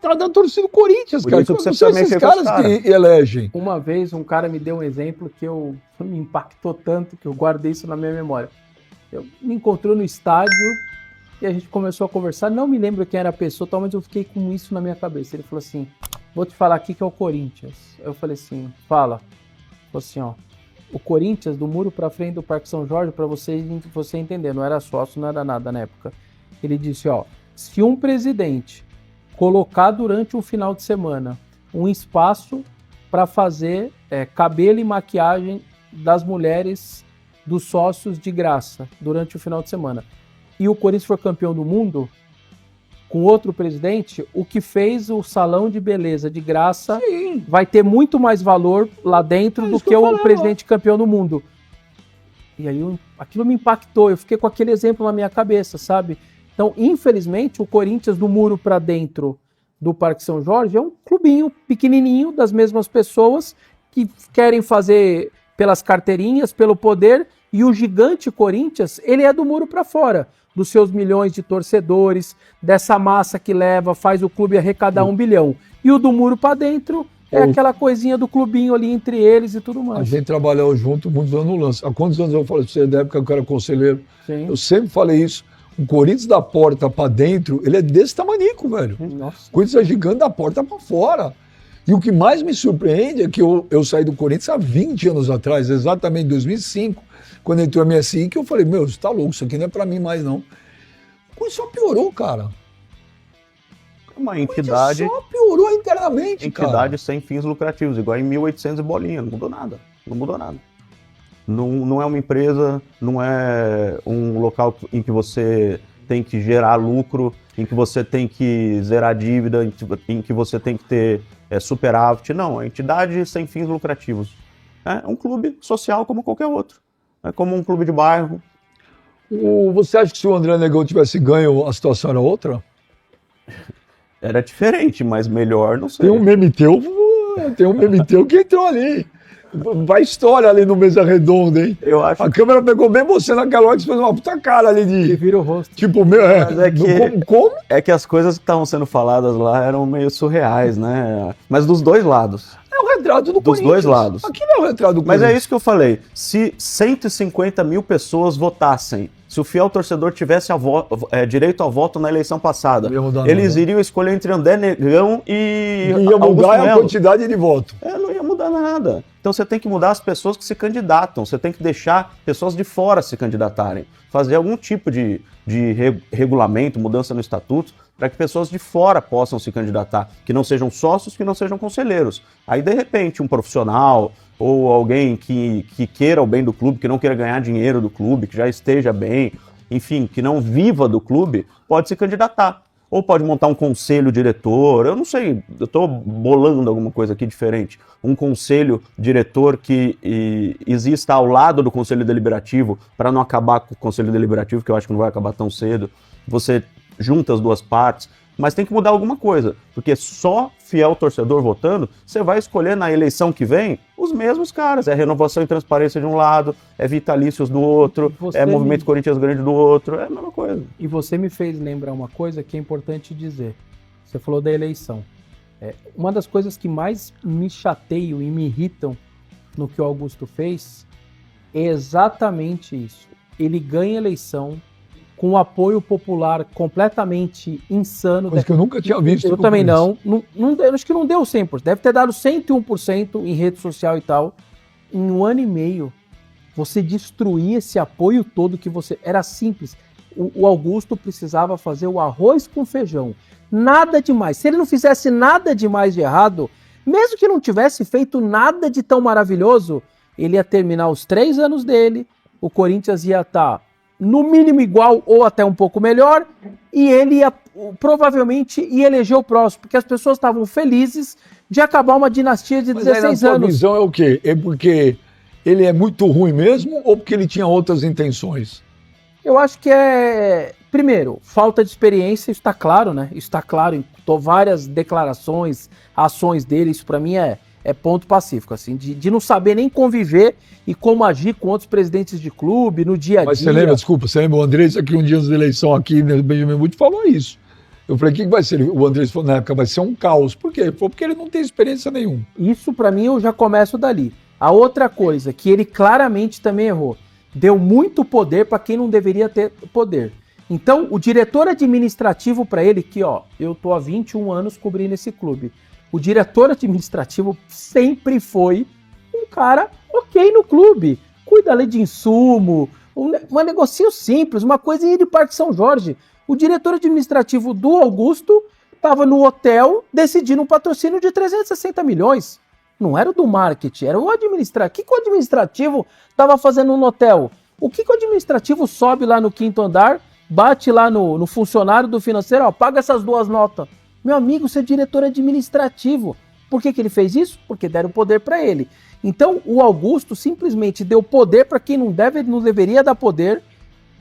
tá na torcida do Corinthians, Por cara. isso que Não você são precisa esses mexer com os caras que elegem. Uma vez um cara me deu um exemplo que me impactou tanto que eu guardei isso na minha memória. Eu me encontrou no estádio e a gente começou a conversar. Não me lembro quem era a pessoa, tal, mas eu fiquei com isso na minha cabeça. Ele falou assim, vou te falar aqui que é o Corinthians. Eu falei assim, fala. Ele falou assim, ó. O Corinthians, do muro pra frente do Parque São Jorge, pra você entender, não era sócio, não era nada na época. Ele disse, ó, se um presidente colocar durante um final de semana um espaço para fazer cabelo e maquiagem das mulheres dos sócios de graça durante o final de semana, e o Corinthians for campeão do mundo, com outro presidente, o que fez o salão de beleza de graça Sim. vai ter muito mais valor lá dentro do que o presidente campeão do mundo. E aí aquilo me impactou, eu fiquei com aquele exemplo na minha cabeça, sabe? Então, infelizmente, o Corinthians do muro para dentro do Parque São Jorge é um clubinho pequenininho das mesmas pessoas que querem fazer pelas carteirinhas, pelo poder, e o gigante Corinthians, ele é do muro para fora, dos seus milhões de torcedores, dessa massa que leva, faz o clube arrecadar 1 bilhão. E o do muro para dentro é aquela coisinha do clubinho ali entre eles e tudo mais. A gente trabalhou junto muitos anos no lance. Há quantos anos eu falei pra você, da época que eu era conselheiro? Sim. Eu sempre falei isso. O Corinthians da porta para dentro, ele é desse tamanico, velho. Nossa. O Corinthians é gigante da porta para fora. E o que mais me surpreende é que eu saí do Corinthians há 20 anos atrás, exatamente em 2005, quando entrou a MSI, que eu falei, meu, você tá louco, isso aqui não é para mim mais, não. O Corinthians só piorou, cara. Uma entidade, Só piorou internamente, cara. entidade sem fins lucrativos, igual em 1800 e bolinha, não mudou nada. Não mudou nada. Não é uma empresa, não é um local em que você tem que gerar lucro, em que você tem que zerar dívida, em que você tem que ter superávit. Não, é entidade sem fins lucrativos. É um clube social como qualquer outro. É como um clube de bairro. Você acha que se o André Negão tivesse ganho, a situação era outra? Era diferente, mas melhor, não sei. Tem um meme teu que entrou ali. Vai história ali no Mesa Redonda, hein? Eu acho A câmera pegou bem você naquela hora que você fez uma puta cara ali Que de... vira o rosto. Tipo, Mas é que- como? É que as coisas que estavam sendo faladas lá eram meio surreais, né? Mas dos dois lados. É o retrato do Dos Corinthians. dois lados. Aquilo é o retrato do Mas Corinthians. é isso que eu falei. Se 150 mil pessoas votassem, se o fiel torcedor tivesse direito ao voto na eleição passada, Não ia mudar eles nada. iriam escolher entre André Negão e Ia Augusto mudar a Melo. quantidade de voto. Não ia mudar nada. Então você tem que mudar as pessoas que se candidatam, você tem que deixar pessoas de fora se candidatarem, fazer algum tipo de regulamento, mudança no estatuto, para que pessoas de fora possam se candidatar, que não sejam sócios, que não sejam conselheiros. Aí, de repente, um profissional ou alguém que queira o bem do clube, que não queira ganhar dinheiro do clube, que já esteja bem, enfim, que não viva do clube, pode se candidatar. Ou pode montar um conselho diretor, eu não sei, eu estou bolando alguma coisa aqui diferente. Um conselho diretor que exista ao lado do conselho deliberativo, para não acabar com o conselho deliberativo, que eu acho que não vai acabar tão cedo. Você junta as duas partes, mas tem que mudar alguma coisa, porque só fiel torcedor votando, você vai escolher na eleição que vem os mesmos caras. É renovação e transparência de um lado, é vitalícios do outro, é movimento Corinthians Grande do outro, é a mesma coisa. E você me fez lembrar uma coisa que é importante dizer. Você falou da eleição. Uma das coisas que mais me chateiam e me irritam no que o Augusto fez é exatamente isso. Ele ganha a eleição com um apoio popular completamente insano. Coisa que eu nunca tinha visto. Eu também não. Acho que não deu 100%. Deve ter dado 101% em rede social e tal. Em 1 ano e meio, você destruía esse apoio todo que você... Era simples. O Augusto precisava fazer o arroz com feijão. Nada demais. Se ele não fizesse nada demais de errado, mesmo que não tivesse feito nada de tão maravilhoso, ele ia terminar os 3 anos dele, o Corinthians ia estar no mínimo igual ou até um pouco melhor, e ele provavelmente ia eleger o próximo, porque as pessoas estavam felizes de acabar uma dinastia de 16 Mas aí, na anos. sua visão é o quê? É porque ele é muito ruim mesmo ou porque ele tinha outras intenções? Eu acho que primeiro, falta de experiência, isso está claro, né? Isso está claro em várias declarações, ações dele, isso para mim é ponto pacífico, assim, de não saber nem conviver e como agir com outros presidentes de clube, no dia a dia. Mas você lembra, desculpa, você lembra o André, isso aqui um dia antes da eleição aqui, né, Benjamin Muti falou isso. Eu falei, o que vai ser? O Andrés falou, na época vai ser um caos. Por quê? Ele falou, porque ele não tem experiência nenhuma. Isso, pra mim, eu já começo dali. A outra coisa, que ele claramente também errou, deu muito poder para quem não deveria ter poder. Então, o diretor administrativo para ele, que ó, eu tô há 21 anos cobrindo esse clube, o diretor administrativo sempre foi um cara ok no clube, cuida ali de insumo, um negocinho simples, uma coisinha de Parque São Jorge. O diretor administrativo do Augusto estava no hotel decidindo um patrocínio de 360 milhões. Não era o do marketing, era o administrativo. O que o administrativo estava fazendo no hotel? O que o administrativo sobe lá no 5º andar, bate lá no funcionário do financeiro, ó, paga essas 2 notas. Meu amigo, você é diretor administrativo. Por que ele fez isso? Porque deram poder para ele. Então, o Augusto simplesmente deu poder para quem não deveria dar poder,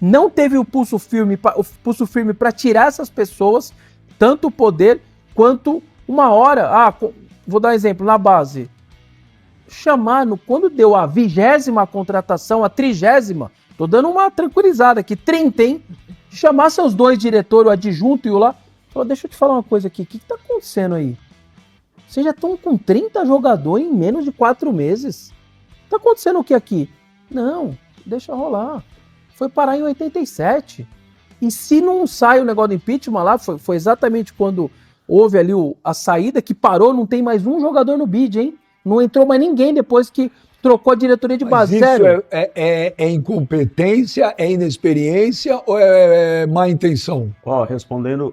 não teve o pulso firme para tirar essas pessoas, tanto o poder quanto uma hora. Vou dar um exemplo, na base. Quando deu a 20ª contratação, a 30ª, tô dando uma tranquilizada aqui, 30, hein? Chamar seus 2 diretores, o adjunto e o lá. Falou, deixa eu te falar uma coisa aqui, o que tá acontecendo aí? Vocês já estão com 30 jogadores em menos de 4 meses. Tá acontecendo o que aqui? Não, deixa rolar. Foi parar em 87. E se não sai o negócio do impeachment lá, foi exatamente quando houve ali a saída, que parou, não tem mais um jogador no bid, hein? Não entrou mais ninguém depois que trocou a diretoria de base. Mas isso Sério. é incompetência, é inexperiência ou é má intenção? Ó, respondendo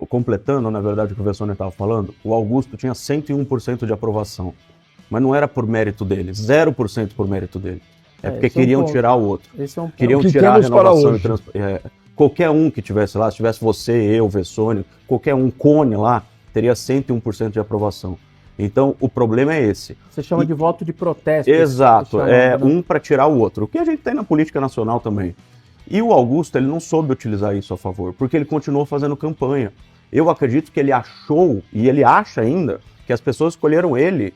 completando, na verdade, o que o Vessone estava falando, o Augusto tinha 101% de aprovação. Mas não era por mérito dele, 0% por mérito dele. É porque queriam tirar o outro. Esse é um ponto. Queriam O que tirar a temos para renovação hoje. qualquer um que tivesse lá, se tivesse você, eu, Vessone, qualquer um Cone lá, teria 101% de aprovação. Então, o problema é esse. Você chama de voto de protesto. Exato, um para tirar o outro. O que a gente tem na política nacional também. E o Augusto, ele não soube utilizar isso a favor, porque ele continuou fazendo campanha. Eu acredito que ele achou, e ele acha ainda, que as pessoas escolheram ele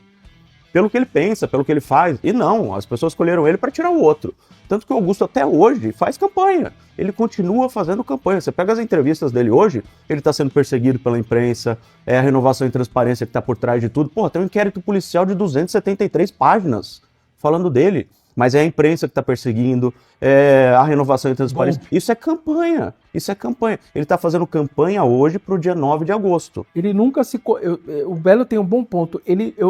pelo que ele pensa, pelo que ele faz. E não, as pessoas escolheram ele para tirar o outro. Tanto que o Augusto até hoje faz campanha. Ele continua fazendo campanha. Você pega as entrevistas dele hoje, ele está sendo perseguido pela imprensa, é a renovação e transparência que está por trás de tudo. Pô, tem um inquérito policial de 273 páginas falando dele. Mas é a imprensa que está perseguindo, é a renovação e transparência. Bom. Isso é campanha. Isso é campanha. Ele está fazendo campanha hoje para o dia 9 de agosto. Ele nunca se... o Belo tem um bom ponto.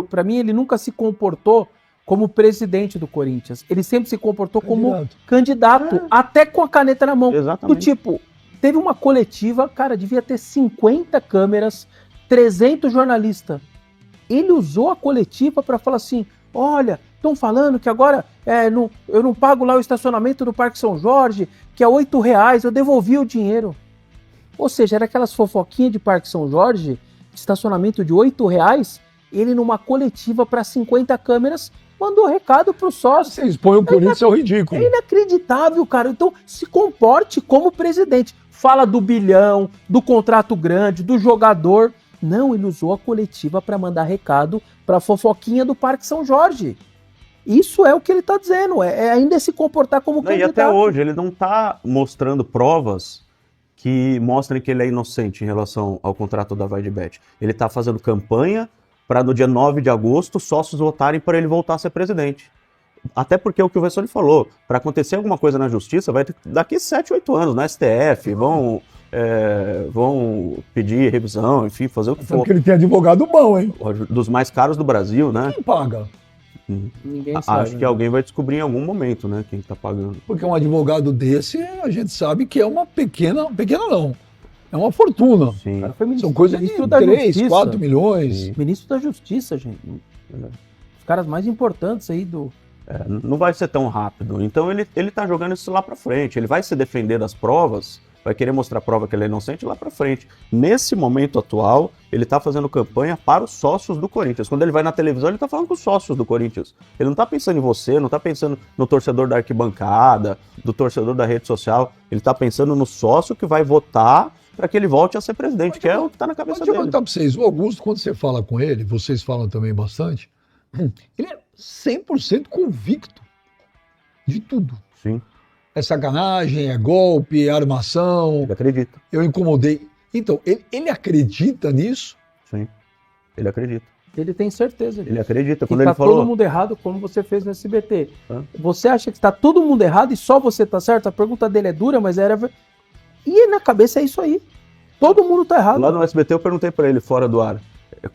Para mim, ele nunca se comportou como presidente do Corinthians. Ele sempre se comportou como candidato, até com a caneta na mão. Exatamente. Do tipo, teve uma coletiva, cara, devia ter 50 câmeras, 300 jornalistas. Ele usou a coletiva para falar assim, olha, estão falando que agora eu não pago lá o estacionamento do Parque São Jorge, que é R$8, eu devolvi o dinheiro. Ou seja, era aquelas fofoquinhas de Parque São Jorge, de estacionamento de R$8, ele numa coletiva para 50 câmeras, mandou recado pro sócio. Você expõe o Corinthians ao ridículo. É inacreditável, cara. Então, se comporte como presidente. Fala do bilhão, do contrato grande, do jogador. Não, ele usou a coletiva para mandar recado para a fofoquinha do Parque São Jorge. Isso é o que ele está dizendo, é ainda se comportar como candidato. E até hoje, ele não está mostrando provas que mostrem que ele é inocente em relação ao contrato da Vaidebet. Ele está fazendo campanha para no dia 9 de agosto sócios votarem para ele voltar a ser presidente. Até porque o que o Vessone falou, para acontecer alguma coisa na justiça, vai ter daqui 7, 8 anos, na STF, vão pedir revisão, enfim, fazer o que for. Porque ele tem advogado bom, hein? Dos mais caros do Brasil, né? Quem paga? Ninguém sabe. Acho que alguém vai descobrir em algum momento, né, quem tá pagando. Porque um advogado desse, a gente sabe que é uma pequena não, é uma fortuna. Sim. Cara, foi São coisas de ministro da 3, Justiça. 4 milhões. Ministro da Justiça, gente. Os caras mais importantes aí do... Não vai ser tão rápido. Então ele tá jogando isso lá pra frente. Ele vai se defender das provas, vai querer mostrar a prova que ele é inocente lá pra frente. Nesse momento atual, ele tá fazendo campanha para os sócios do Corinthians. Quando ele vai na televisão, ele tá falando com os sócios do Corinthians. Ele não tá pensando em você, não tá pensando no torcedor da arquibancada, do torcedor da rede social. Ele tá pensando no sócio que vai votar para que ele volte a ser presidente, que é o que tá na cabeça Deixa eu dele. contar pra vocês, o Augusto, quando você fala com ele, vocês falam também bastante, ele é 100% convicto de tudo. Sim, É sacanagem, é golpe, é armação. ele acredita. Eu incomodei. Então, ele acredita nisso? Sim, ele acredita. Ele tem certeza disso. Ele acredita. Que Quando tá ele falou... todo mundo errado, como você fez no SBT. Hã? Você acha que está todo mundo errado e só você tá certo? A pergunta dele é dura, mas era... E na cabeça é isso aí. Todo mundo tá errado. Lá no SBT eu perguntei para ele, fora do ar,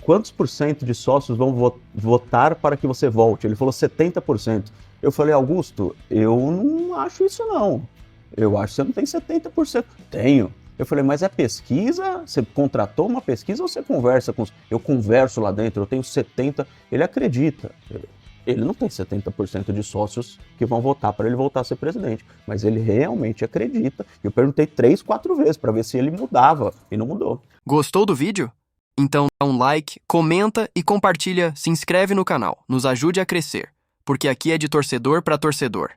quantos % de sócios vão votar para que você volte? Ele falou 70%. Eu falei, Augusto, eu não acho isso não. Eu acho que você não tem 70%. Tenho. Eu falei, mas é pesquisa? Você contratou uma pesquisa ou você conversa com os... Eu converso lá dentro, eu tenho 70%. Ele acredita. Ele não tem 70% de sócios que vão votar para ele voltar a ser presidente. Mas ele realmente acredita. Eu perguntei 3, 4 vezes para ver se ele mudava. E não mudou. Gostou do vídeo? Então dá um like, comenta e compartilha, se inscreve no canal. Nos ajude a crescer. Porque aqui é de torcedor para torcedor.